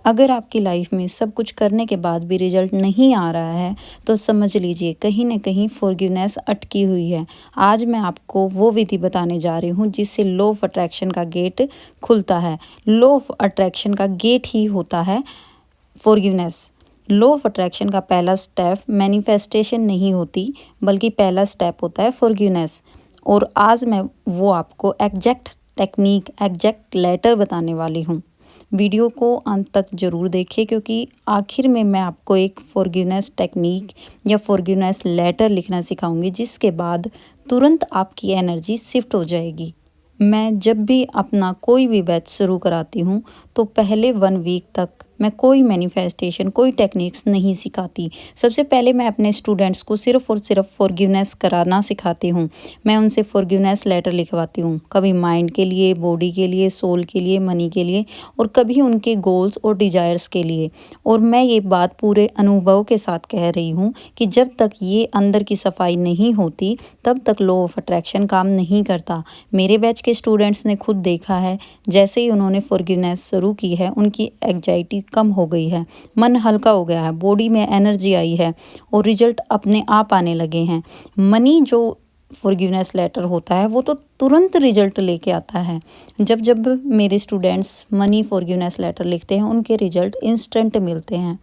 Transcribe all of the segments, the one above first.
अगर आपकी लाइफ में सब कुछ करने के बाद भी रिजल्ट नहीं आ रहा है तो समझ लीजिए कहीं न कहीं फॉरगिवनेस अटकी हुई है। आज मैं आपको वो विधि बताने जा रही हूँ जिससे लॉ ऑफ अट्रैक्शन का गेट खुलता है। लॉ ऑफ अट्रैक्शन का गेट ही होता है फॉरगिवनेस। लॉ ऑफ अट्रैक्शन का पहला स्टेप मैनिफेस्टेशन नहीं होती, बल्कि पहला स्टेप होता है फॉरगिवनेस। और आज मैं वो आपको एग्जैक्ट टेक्निक, एग्जैक्ट लेटर बताने वाली हूँ। वीडियो को अंत तक ज़रूर देखें, क्योंकि आखिर में मैं आपको एक फॉरगिवनेस टेक्निक या फॉरगिवनेस लेटर लिखना सिखाऊंगी, जिसके बाद तुरंत आपकी एनर्जी शिफ्ट हो जाएगी। मैं जब भी अपना कोई भी बैच शुरू कराती हूँ तो पहले 1 वीक तक मैं कोई मैनिफेस्टेशन, कोई टेक्निक्स नहीं सिखाती। सबसे पहले मैं अपने स्टूडेंट्स को सिर्फ़ और सिर्फ फॉरगिवनेस कराना सिखाती हूँ। मैं उनसे फॉरगिवनेस लेटर लिखवाती हूँ, कभी माइंड के लिए, बॉडी के लिए, सोल के लिए, मनी के लिए, और कभी उनके गोल्स और डिज़ायर्स के लिए। और मैं ये बात पूरे अनुभव के साथ कह रही हूँ कि जब तक ये अंदर की सफाई नहीं होती तब तक लॉ ऑफ अट्रैक्शन काम नहीं करता। मेरे बैच के स्टूडेंट्स ने खुद देखा है, जैसे ही उन्होंने फॉरगिवनेस शुरू की है उनकी एंग्जाइटी कम हो गई है, मन हल्का हो गया है, बॉडी में एनर्जी आई है और रिजल्ट अपने आप आने लगे हैं। मनी जो फॉरगिवनेस लेटर होता है वो तो तुरंत रिजल्ट लेके आता है। जब जब मेरे स्टूडेंट्स मनी फॉरगिवनेस लेटर लिखते हैं उनके रिजल्ट इंस्टेंट मिलते हैं।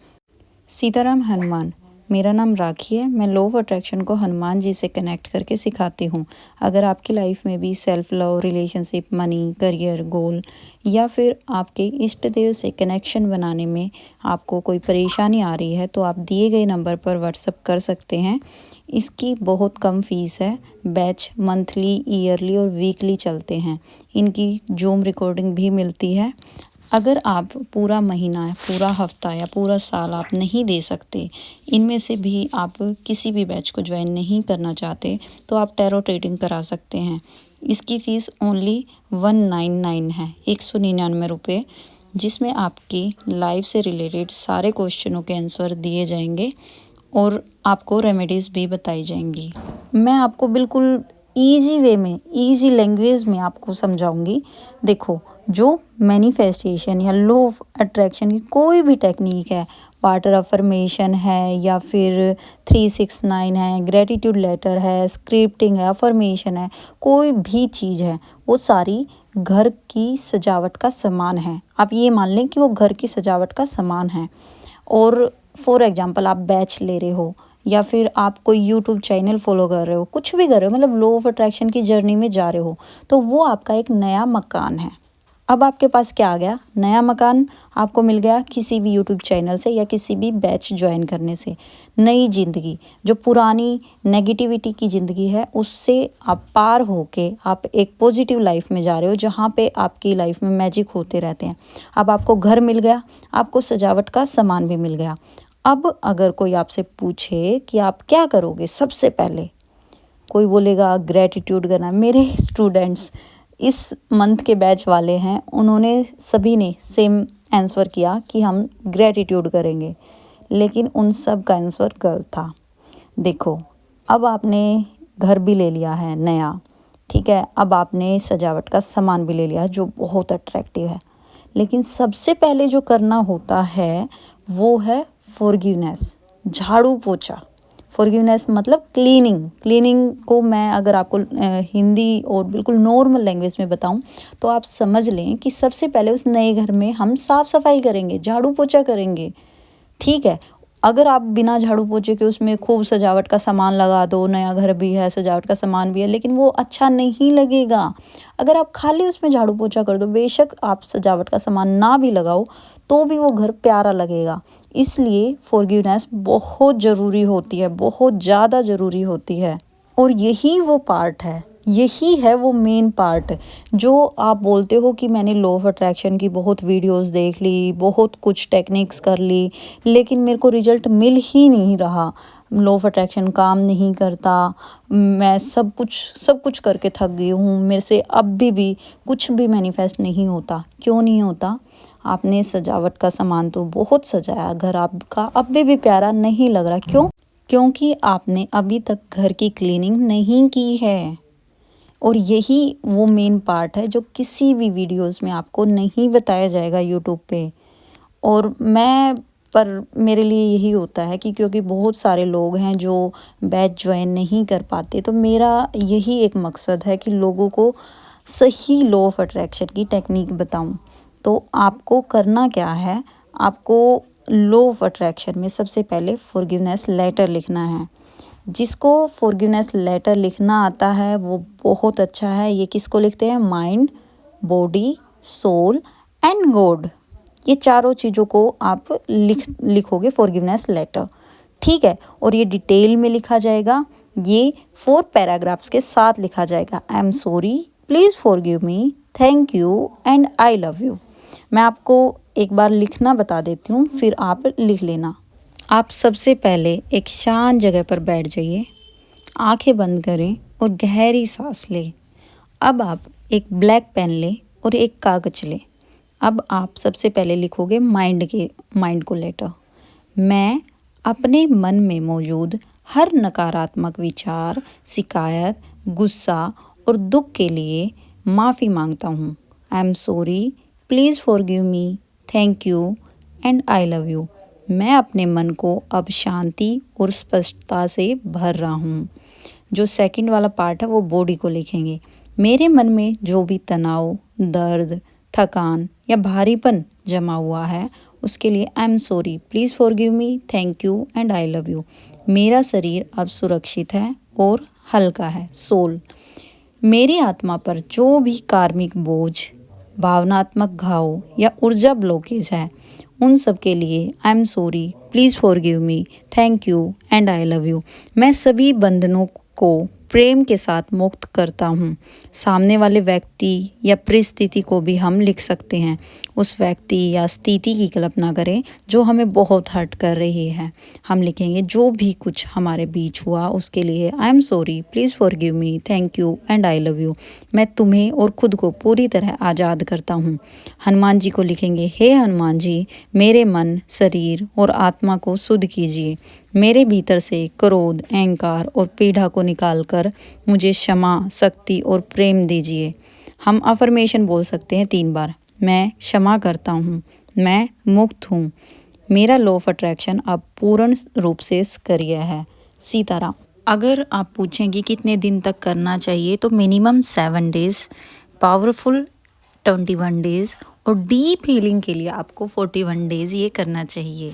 सीताराम हनुमान, मेरा नाम राखी है। मैं लॉ ऑफ अट्रैक्शन को हनुमान जी से कनेक्ट करके सिखाती हूँ। अगर आपकी लाइफ में भी self love, relationship, money, career, goal या फिर आपके इष्ट देव से कनेक्शन बनाने में आपको कोई परेशानी आ रही है तो आप दिए गए नंबर पर व्हाट्सअप कर सकते हैं। इसकी बहुत कम फीस है। बैच मंथली, ईयरली और वीकली चलते हैं। इनकी जूम रिकॉर्डिंग भी मिलती है। अगर आप पूरा महीना, पूरा हफ्ता या पूरा साल आप नहीं दे सकते, इनमें से भी आप किसी भी बैच को ज्वाइन नहीं करना चाहते, तो आप टैरो रीडिंग करा सकते हैं। इसकी फ़ीस ओनली 199 है, 199 रुपये, जिसमें आपकी लाइफ से रिलेटेड सारे क्वेश्चनों के आंसर दिए जाएंगे और आपको रेमेडीज़ भी बताई जाएंगी। मैं आपको बिल्कुल ईजी वे में, ईजी लैंग्वेज में आपको समझाऊंगी। देखो, जो मैनिफेस्टेशन या लॉ ऑफ अट्रैक्शन की कोई भी टेक्निक है, वाटर अफर्मेशन है या फिर 369 है, ग्रेटिट्यूड लेटर है, स्क्रिप्टिंग है, अफर्मेशन है, कोई भी चीज़ है, वो सारी घर की सजावट का सामान है। आप ये मान लें कि वो घर की सजावट का सामान है। और फॉर एग्जांपल आप बैच ले रहे हो या फिर आप कोई यूट्यूब चैनल फॉलो कर रहे हो, कुछ भी कर रहे हो, मतलब लॉ ऑफ अट्रैक्शन की जर्नी में जा रहे हो, तो वो आपका एक नया मकान है। अब आपके पास क्या आ गया? नया मकान आपको मिल गया किसी भी यूट्यूब चैनल से या किसी भी बैच ज्वाइन करने से। नई ज़िंदगी, जो पुरानी नेगेटिविटी की ज़िंदगी है उससे आप पार होके आप एक पॉजिटिव लाइफ में जा रहे हो, जहाँ पे आपकी लाइफ में मैजिक होते रहते हैं। अब आपको घर मिल गया, आपको सजावट का सामान भी मिल गया। अब अगर कोई आपसे पूछे कि आप क्या करोगे सबसे पहले, कोई बोलेगा ग्रेटिट्यूड करना। मेरे स्टूडेंट्स इस मंथ के बैच वाले हैं, उन्होंने सभी ने सेम आंसर किया कि हम ग्रेटिट्यूड करेंगे, लेकिन उन सब का आंसर गलत था। देखो, अब आपने घर भी ले लिया है नया, ठीक है, अब आपने सजावट का सामान भी ले लिया है जो बहुत अट्रैक्टिव है, लेकिन सबसे पहले जो करना होता है वो है फॉरगिवनेस, झाड़ू पोछा। फॉरगिवनेस मतलब क्लीनिंग। क्लीनिंग को मैं अगर आपको हिंदी और बिल्कुल नॉर्मल लैंग्वेज में बताऊं तो आप समझ लें कि सबसे पहले उस नए घर में हम साफ़ सफाई करेंगे, झाड़ू पोछा करेंगे, ठीक है। अगर आप बिना झाड़ू पोछे के उसमें खूब सजावट का सामान लगा दो, नया घर भी है, सजावट का सामान भी है, लेकिन वो अच्छा नहीं लगेगा। अगर आप खाली उसमें झाड़ू पोछा कर दो, बेशक आप सजावट का सामान ना भी लगाओ तो भी वो घर प्यारा लगेगा। इसलिए फॉरगिवनेस बहुत ज़रूरी होती है, बहुत ज़्यादा ज़रूरी होती है। और यही वो पार्ट है, यही है वो मेन पार्ट। जो आप बोलते हो कि मैंने लॉ ऑफ अट्रैक्शन की बहुत वीडियोस देख ली, बहुत कुछ टेक्निक्स कर ली, लेकिन मेरे को रिजल्ट मिल ही नहीं रहा, लॉ ऑफ अट्रैक्शन काम नहीं करता, मैं सब कुछ करके थक गई हूँ, मेरे से अब भी कुछ भी मैनिफेस्ट नहीं होता। क्यों नहीं होता? आपने सजावट का सामान तो बहुत सजाया, घर आपका अब भी प्यारा नहीं लग रहा। क्यों? क्योंकि आपने अभी तक घर की क्लीनिंग नहीं की है। और यही वो मेन पार्ट है जो किसी भी वीडियोस में आपको नहीं बताया जाएगा यूट्यूब पे। और पर मेरे लिए यही होता है कि क्योंकि बहुत सारे लोग हैं जो बैच ज्वाइन नहीं कर पाते, तो मेरा यही एक मकसद है कि लोगों को सही लॉ ऑफ अट्रैक्शन की टेक्निक बताऊं। तो आपको करना क्या है, आपको लॉ ऑफ अट्रैक्शन में सबसे पहले फॉरगिवनेस लेटर लिखना है। जिसको फॉरगिवनेस लेटर लिखना आता है वो बहुत अच्छा है। ये किसको लिखते हैं? Mind, body, soul and God. ये चारों चीज़ों को आप लिखोगे फॉरगिवनेस लेटर, ठीक है। और ये डिटेल में लिखा जाएगा, ये 4 पैराग्राफ्स के साथ लिखा जाएगा। I am sorry, please forgive me, thank you and I love you. मैं आपको एक बार लिखना बता देती हूँ, फिर आप लिख लेना। आप सबसे पहले एक शांत जगह पर बैठ जाइए, आंखें बंद करें और गहरी सांस लें। अब आप एक ब्लैक पेन लें और एक कागज लें। अब आप सबसे पहले लिखोगे माइंड को लेटर। मैं अपने मन में मौजूद हर नकारात्मक विचार, शिकायत, गुस्सा और दुख के लिए माफ़ी मांगता हूँ। I am sorry, please forgive me, thank you and I love you. मैं अपने मन को अब शांति और स्पष्टता से भर रहा हूँ। जो सेकंड वाला पार्ट है वो बॉडी को लिखेंगे। मेरे मन में जो भी तनाव, दर्द, थकान या भारीपन जमा हुआ है उसके लिए I am sorry, please forgive me, thank you and I love you. मेरा शरीर अब सुरक्षित है और हल्का है। सोल, मेरी आत्मा पर जो भी कार्मिक बोझ, भावनात्मक घाव या ऊर्जा ब्लॉकेज है उन सब के लिए I am sorry, please forgive me, thank you and I love you. मैं सभी बंधनों को प्रेम के साथ मुक्त करता हूँ। सामने वाले व्यक्ति या परिस्थिति को भी हम लिख सकते हैं। उस व्यक्ति या स्थिति की कल्पना करें जो हमें बहुत हर्ट कर रही है। हम लिखेंगे जो भी कुछ हमारे बीच हुआ उसके लिए I am sorry, please forgive me, thank you and I love you. मैं तुम्हें और खुद को पूरी तरह आज़ाद करता हूँ। हनुमान जी को लिखेंगे, हे हनुमान जी, मेरे मन, शरीर और आत्मा को शुद्ध कीजिए। मेरे भीतर से क्रोध, अहंकार और पीड़ा को निकालकर मुझे क्षमा, शक्ति और प्रेम दीजिए। हम अफर्मेशन बोल सकते हैं 3 बार। मैं क्षमा करता हूँ, मैं मुक्त हूँ, मेरा लॉ ऑफ अट्रैक्शन अब पूर्ण रूप से सक्रिय है। सीताराम। अगर आप पूछेंगे कितने दिन तक करना चाहिए, तो मिनिमम 7 डेज़, पावरफुल 21 डेज़ और डीप हीलिंग के लिए आपको 41 डेज़ ये करना चाहिए।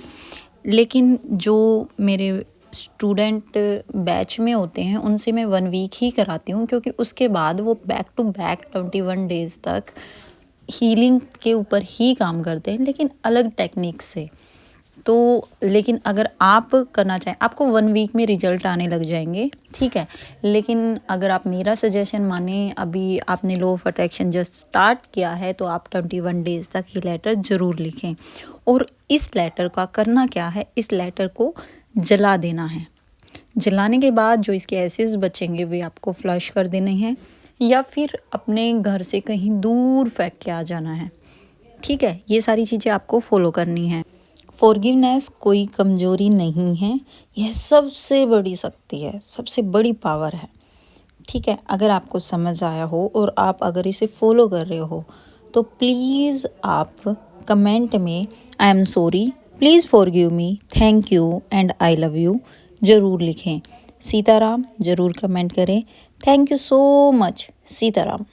लेकिन जो मेरे स्टूडेंट बैच में होते हैं उनसे मैं 1 वीक ही कराती हूँ, क्योंकि उसके बाद वो बैक टू बैक 21 डेज़ तक हीलिंग के ऊपर ही काम करते हैं, लेकिन अलग टेक्निक से। तो लेकिन अगर आप करना चाहें, आपको 1 वीक में रिजल्ट आने लग जाएंगे, ठीक है। लेकिन अगर आप मेरा सजेशन माने, अभी आपने law of attraction just start किया है, तो आप 21 डेज़ तक ये लेटर ज़रूर लिखें। और इस लेटर का करना क्या है, इस लेटर को जला देना है। जलाने के बाद जो इसके एसेस बचेंगे वे आपको फ्लश कर देने हैं, या फिर अपने घर से कहीं दूर फेंक के आ जाना है, ठीक है। ये सारी चीज़ें आपको फॉलो करनी है। फॉरगिवनेस कोई कमज़ोरी नहीं है, यह सबसे बड़ी शक्ति है, सबसे बड़ी पावर है, ठीक है। अगर आपको समझ आया हो और आप अगर इसे फॉलो कर रहे हो, तो प्लीज़ आप कमेंट में I am sorry, please forgive me, thank you and I love you ज़रूर लिखें। सीताराम ज़रूर कमेंट करें। Thank you so much. Sitaram.